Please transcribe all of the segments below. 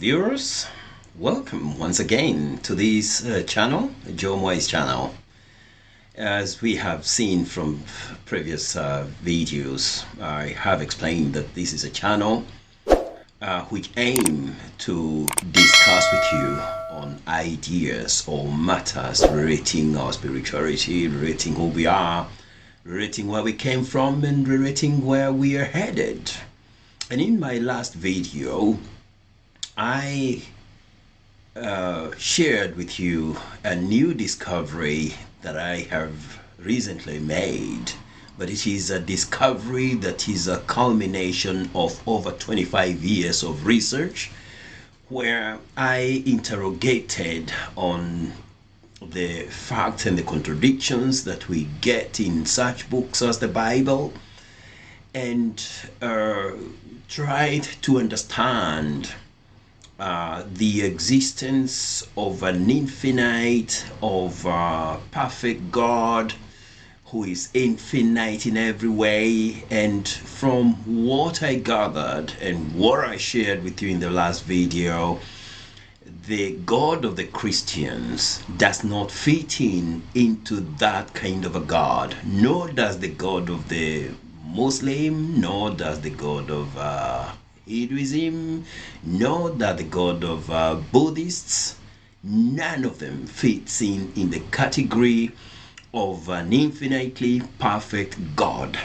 viewers, welcome once again to this channel, Joe Mwai's channel. As we have seen from previous videos, I have explained that this is a channel which aim to discuss with you on ideas or matters relating our spirituality, relating who we are, relating where we came from, and relating where we are headed. And in my last video, I shared with you a new discovery that I have recently made, but it is a discovery that is a culmination of over 25 years of research, where I interrogated on the facts and the contradictions that we get in such books as the Bible, and tried to understand the existence of an infinite, perfect God who is infinite in every way. And from what I gathered and what I shared with you in the last video, the God of the Christians does not fit into that kind of a God, nor does the God of the Muslim, nor does the God of Hinduism, nor that the God of Buddhists. None of them fits in the category of an infinitely perfect God.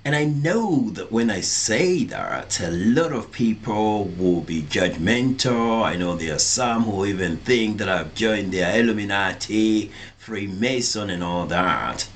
And I know that when I say that, a lot of people will be judgmental. I know there are some who even think that I've joined the Illuminati, Freemason, and all that.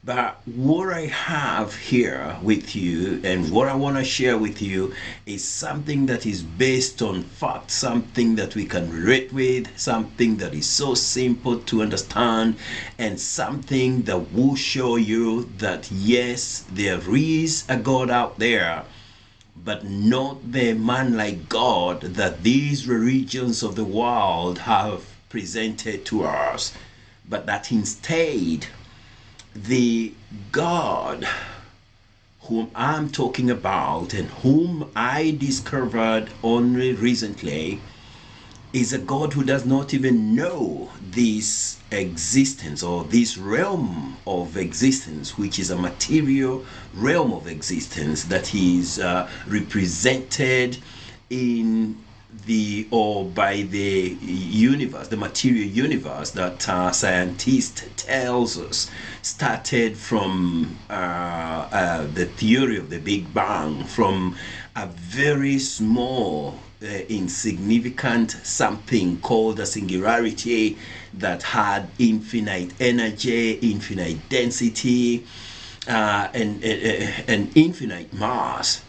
But what I have here with you and what I want to share with you is something that is based on fact, something that we can relate with, something that is so simple to understand, and something that will show you that yes, there is a God out there, but not the man-like God that these religions of the world have presented to us, but that instead the God whom I'm talking about and whom I discovered only recently is a God who does not even know this existence or this realm of existence, which is a material realm of existence that is represented in the or by the universe, the material universe that scientists tells us started from the theory of the Big Bang, from a very small insignificant something called a singularity that had infinite energy, infinite density, and infinite mass,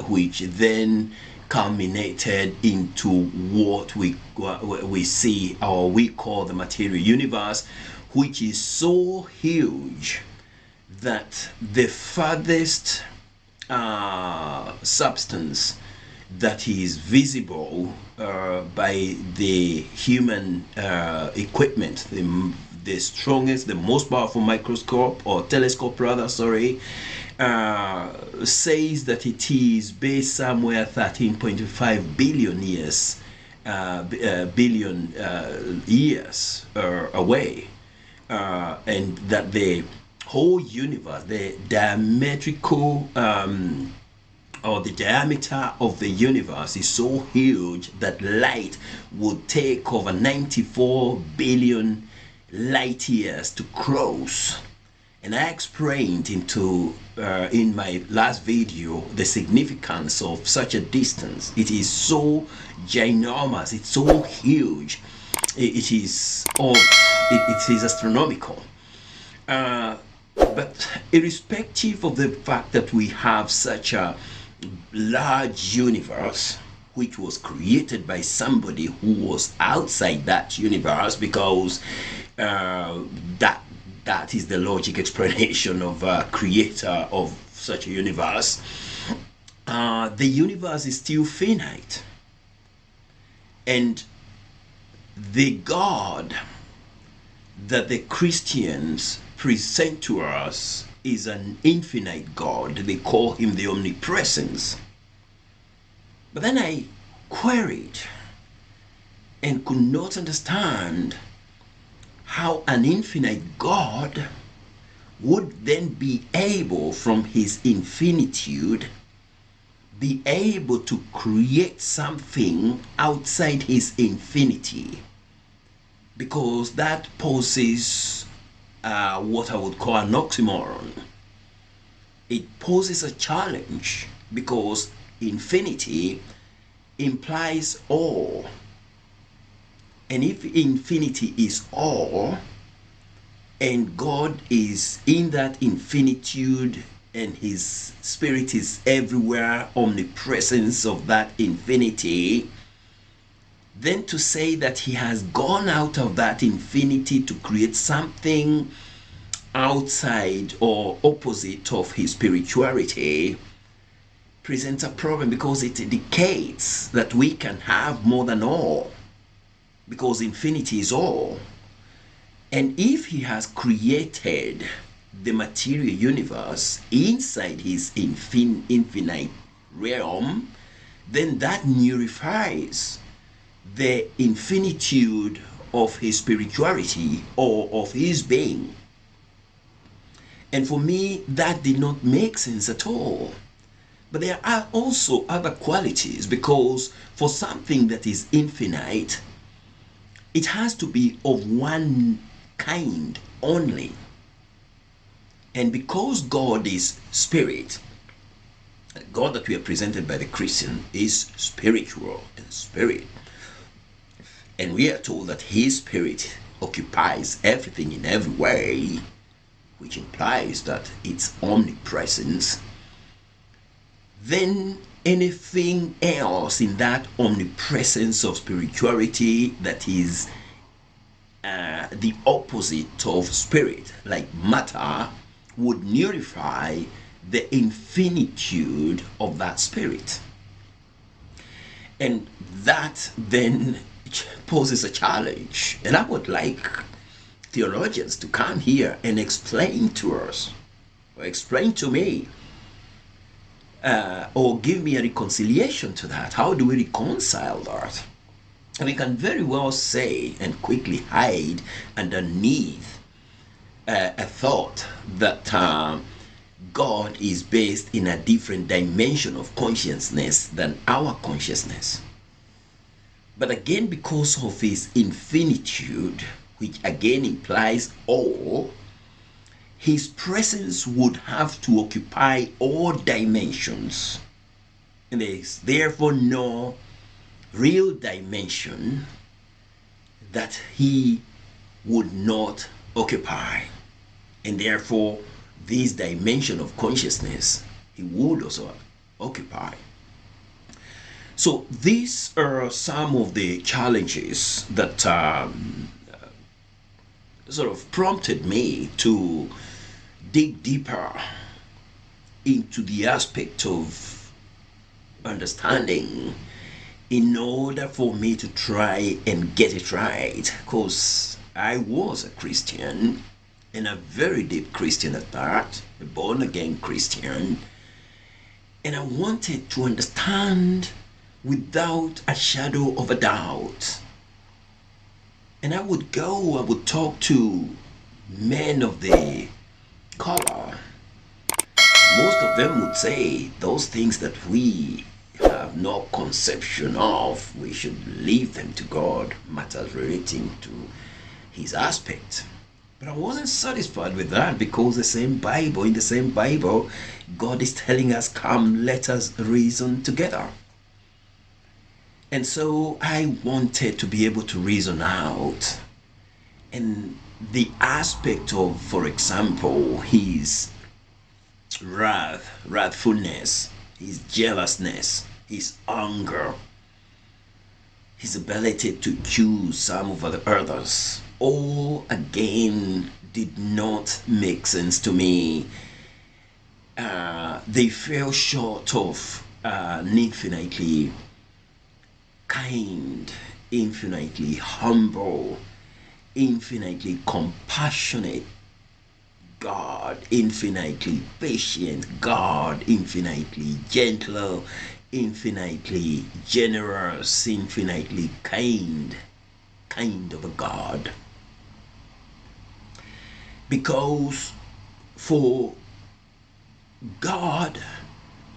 which then culminated into what we see or we call the material universe, which is so huge that the farthest substance that is visible by the human equipment, the strongest, the most powerful microscope or telescope rather, says that it is based somewhere 13.5 billion years away, and that the whole universe, the diametrical or the diameter of the universe is so huge that light would take over 94 billion light years to cross. And I explained in my last video the significance of such a distance. It is so ginormous, it's so huge, it is astronomical. But irrespective of the fact that we have such a large universe, which was created by somebody who was outside that universe, because that is the logic explanation of a creator of such a universe, the universe is still finite. And the God that the Christians present to us is an infinite God. They call him the Omnipresence. But then I queried and could not understand how an infinite God would then be able, from his infinitude, be able to create something outside his infinity, because that poses what I would call an oxymoron. It poses a challenge because infinity implies all. And if infinity is all, and God is in that infinitude, and his spirit is everywhere, omnipresence of that infinity, then to say that he has gone out of that infinity to create something outside or opposite of his spirituality presents a problem, because it indicates that we can have more than all, because infinity is all. And if he has created the material universe inside his infinite realm, then that nullifies the infinitude of his spirituality or of his being. And for me, that did not make sense at all. But there are also other qualities, because for something that is infinite, it has to be of one kind only. And because God is spirit, God that we are presented by the Christian is spiritual and spirit. And we are told that his spirit occupies everything in every way, which implies that it's omnipresence. Then anything else in that omnipresence of spirituality that is the opposite of spirit, like matter, would nullify the infinitude of that spirit. And that then poses a challenge. And I would like theologians to come here and explain to us, or explain to me, or give me a reconciliation to that. How do we reconcile that? And we can very well say and quickly hide underneath a thought that God is based in a different dimension of consciousness than our consciousness. But again, because of his infinitude, which again implies all, his presence would have to occupy all dimensions. And there is therefore no real dimension that he would not occupy. And therefore, this dimension of consciousness he would also occupy. So these are some of the challenges that sort of prompted me to dig deeper into the aspect of understanding, in order for me to try and get it right, because I was a Christian, and a very deep Christian at that, a born-again Christian, and I wanted to understand without a shadow of a doubt. And I would talk to men of the color. Most of them would say those things that we have no conception of, we should leave them to God, matters relating to his aspect. But I wasn't satisfied with that, because in the same Bible, God is telling us, come, let us reason together. And so I wanted to be able to reason out, and the aspect of, for example, his wrathfulness, his jealousness, his anger, his ability to choose some over the others, all again did not make sense to me. They fell short of an infinitely kind, infinitely humble, infinitely compassionate God, infinitely patient God, infinitely gentle, infinitely generous, infinitely kind of a God. Because for God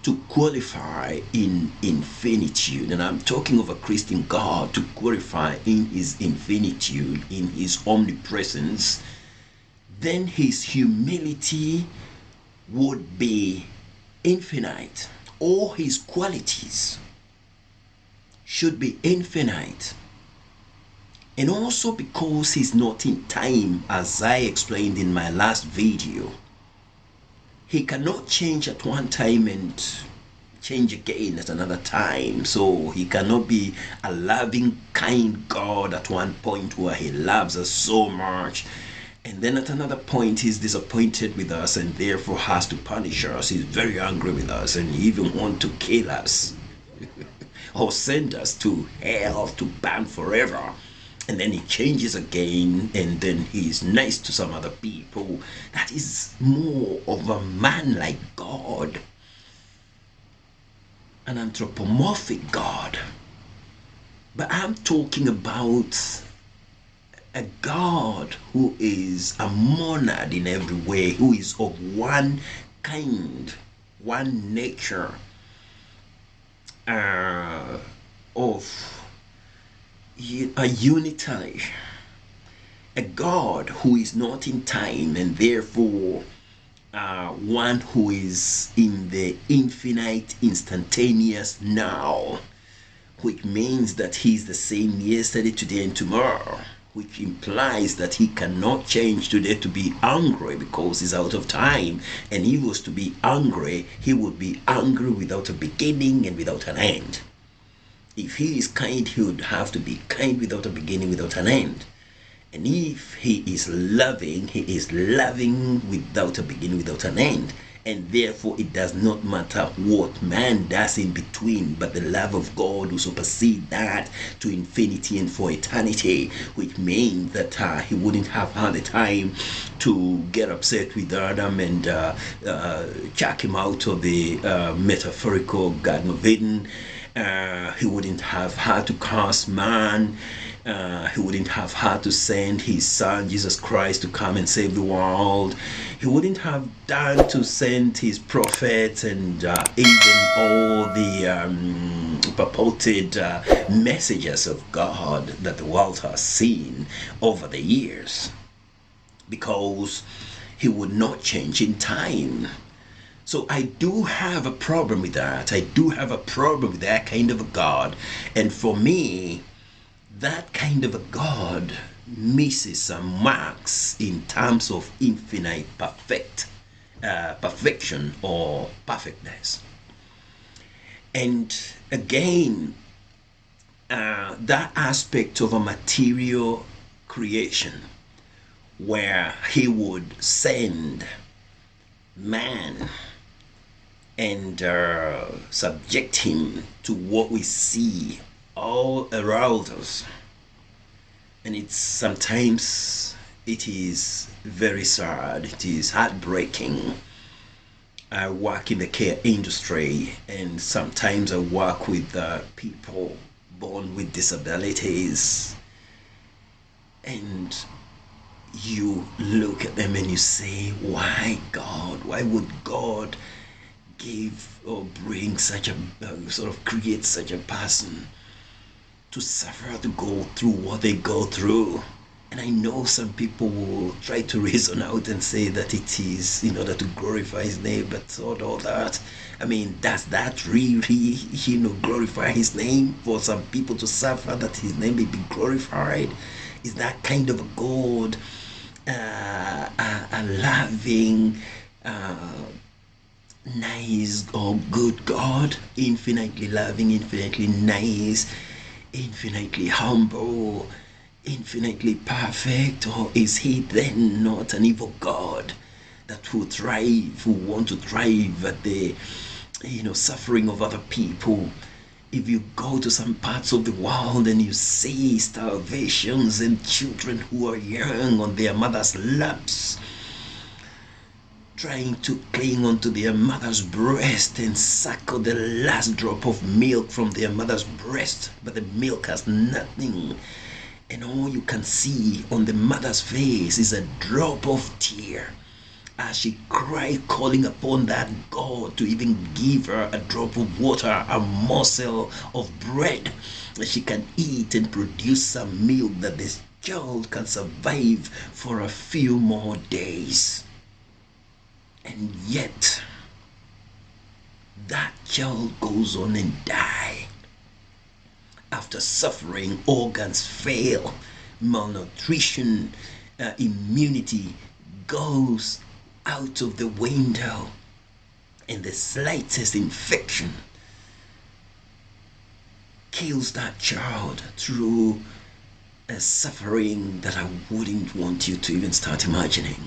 to qualify in infinitude, and I'm talking of a Christian God to qualify in his infinitude, in his omnipresence, then his humility would be infinite. All his qualities should be infinite. And also because he's not in time, as I explained in my last video, he cannot change at one time and change again at another time. So he cannot be a loving, kind God at one point where he loves us so much, and then at another point he's disappointed with us and therefore has to punish us. He's very angry with us and even want to kill us or send us to hell to burn forever. And then he changes again, and then he's nice to some other people. That is more of a man-like God, an anthropomorphic God. But I'm talking about a God who is a monad in every way, who is of one kind, one nature, of a unitary, a God who is not in time, and therefore one who is in the infinite, instantaneous now, which means that he's the same yesterday, today, and tomorrow, which implies that he cannot change today to be angry because he's out of time. And if he was to be angry, he would be angry without a beginning and without an end. If he is kind, he would have to be kind without a beginning, without an end. And if he is loving without a beginning, without an end. And therefore it does not matter what man does in between, but the love of God will supersede that to infinity and for eternity, which means that he wouldn't have had the time to get upset with Adam and chuck him out of the metaphorical Garden of Eden. He wouldn't have had to curse man. He wouldn't have had to send his son Jesus Christ to come and save the world. He wouldn't have done to send his prophets and even all the purported messages of God that the world has seen over the years, because he would not change in time. So I do have a problem with that. I do have a problem with that kind of a God. And for me, that kind of a God misses some marks in terms of infinite perfection or perfectness. And again, that aspect of a material creation where he would send man and subject him to what we see all around us. And sometimes it is very sad, it is heartbreaking. I work in the care industry, and sometimes I work with people born with disabilities, and you look at them and you say, why God? Why would God give or bring such a sort of create such a person to suffer, to go through what they go through? And I know some people will try to reason out and say that it is in order to glorify his name, but sort of that. I mean, does that really, glorify his name for some people to suffer that his name may be glorified? Is that kind of a God, a loving, nice or good God, infinitely loving, infinitely nice, infinitely humble, infinitely perfect? Or is he then not an evil God that will want to thrive at the suffering of other people? If you go to some parts of the world and you see starvations and children who are young on their mother's laps, trying to cling onto their mother's breast and suckle the last drop of milk from their mother's breast, but the milk has nothing, and all you can see on the mother's face is a drop of tear as she cried, calling upon that God to even give her a drop of water, a morsel of bread that she can eat and produce some milk that this child can survive for a few more days. And yet, that child goes on and dies after suffering, organs fail, malnutrition, immunity goes out of the window, and the slightest infection kills that child through a suffering that I wouldn't want you to even start imagining.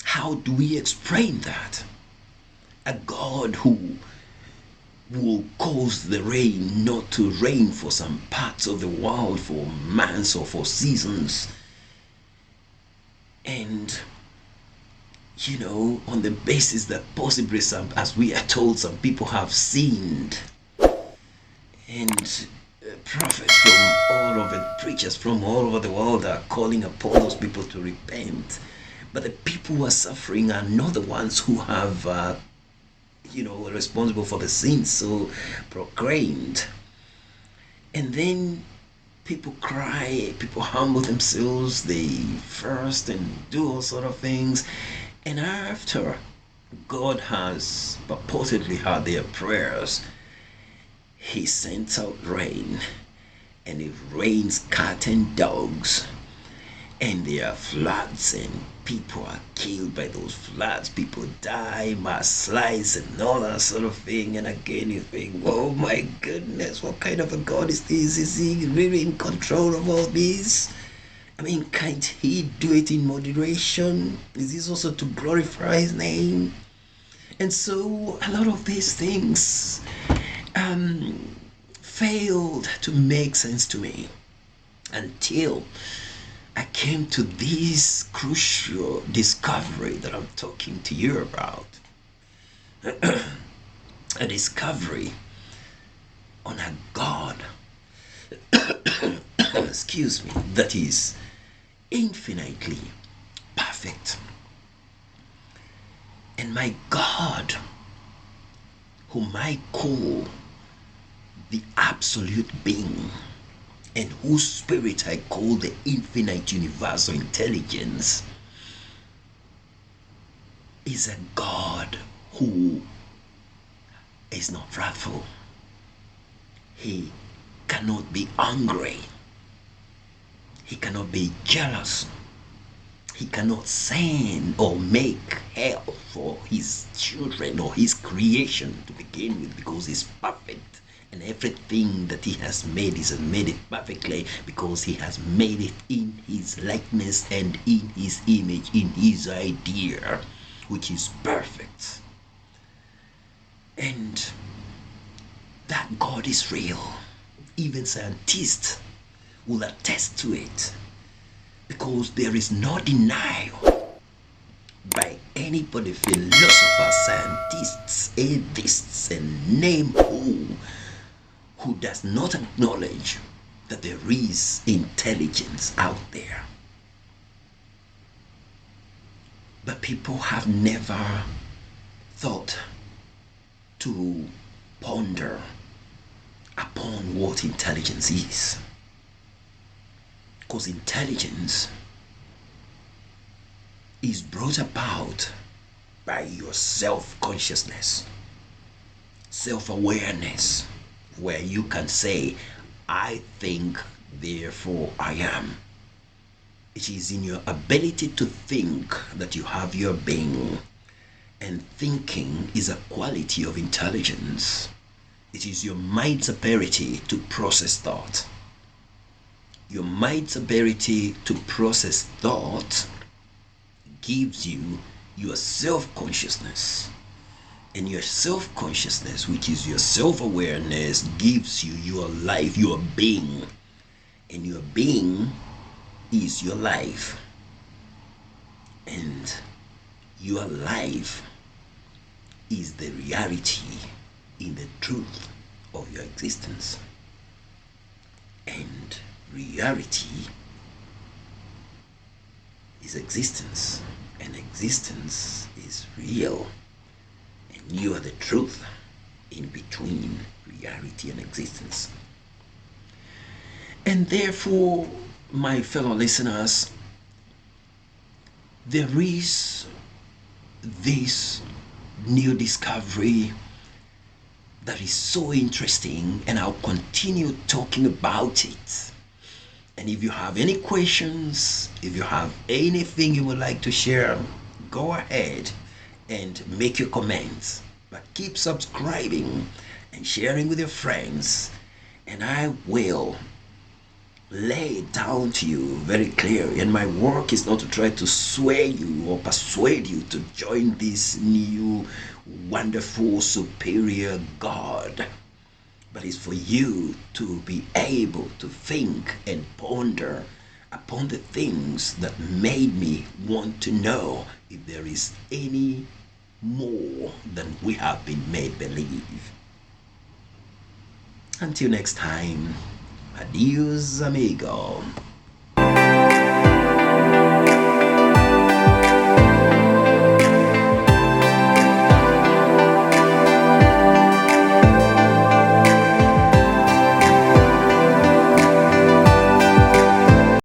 How do we explain that? A God who will cause the rain not to rain for some parts of the world for months or for seasons, and on the basis that possibly some, as we are told, some people have sinned, and prophets from all over, preachers from all over the world are calling upon those people to repent, but the people who are suffering are not the ones who have responsible for the sins so proclaimed. And then people cry, people humble themselves, they fast and do all sort of things, and after God has purportedly heard their prayers, he sends out rain, and it rains cat and dogs, and there are floods, and people are killed by those floods, people die, mass slides and all that sort of thing. And again you think, oh my goodness, what kind of a God is this? Is he really in control of all this? I mean, can't he do it in moderation? Is this also to glorify his name? And so a lot of these things failed to make sense to me until I came to this crucial discovery that I'm talking to you about. A discovery on a God, excuse me, that is infinitely perfect. And my God, whom I call the absolute being, and whose spirit I call the infinite universal intelligence, is a God who is not wrathful. He cannot be angry. He cannot be jealous. He cannot send or make hell for his children or his creation to begin with, because he's perfect. And everything that he has made, he has made it perfectly, because he has made it in his likeness and in his image, in his idea, which is perfect. And that God is real. Even scientists will attest to it, because there is no denial by anybody, philosophers, scientists, atheists, and name who does not acknowledge that there is intelligence out there. But people have never thought to ponder upon what intelligence is. Because intelligence is brought about by your self-consciousness, self-awareness, where you can say, I think, therefore I am. It is in your ability to think that you have your being, and thinking is a quality of intelligence. It is your mind's ability to process thought. Your mind's ability to process thought gives you your self-consciousness. And your self-consciousness, which is your self-awareness, gives you your life, your being. And your being is your life. And Your life is the reality in the truth of your existence. And reality is existence, and existence is real, and you are the truth in between reality and existence. And therefore, my fellow listeners, there is this new discovery that is so interesting, and I'll continue talking about it. And if you have any questions, if you have anything you would like to share, go ahead and make your comments. But keep subscribing and sharing with your friends, and I will lay it down to you very clearly. And my work is not to try to sway you or persuade you to join this new, wonderful, superior God, but it's for you to be able to think and ponder upon the things that made me want to know if there is any more than we have been made believe. Until next time, adios amigo.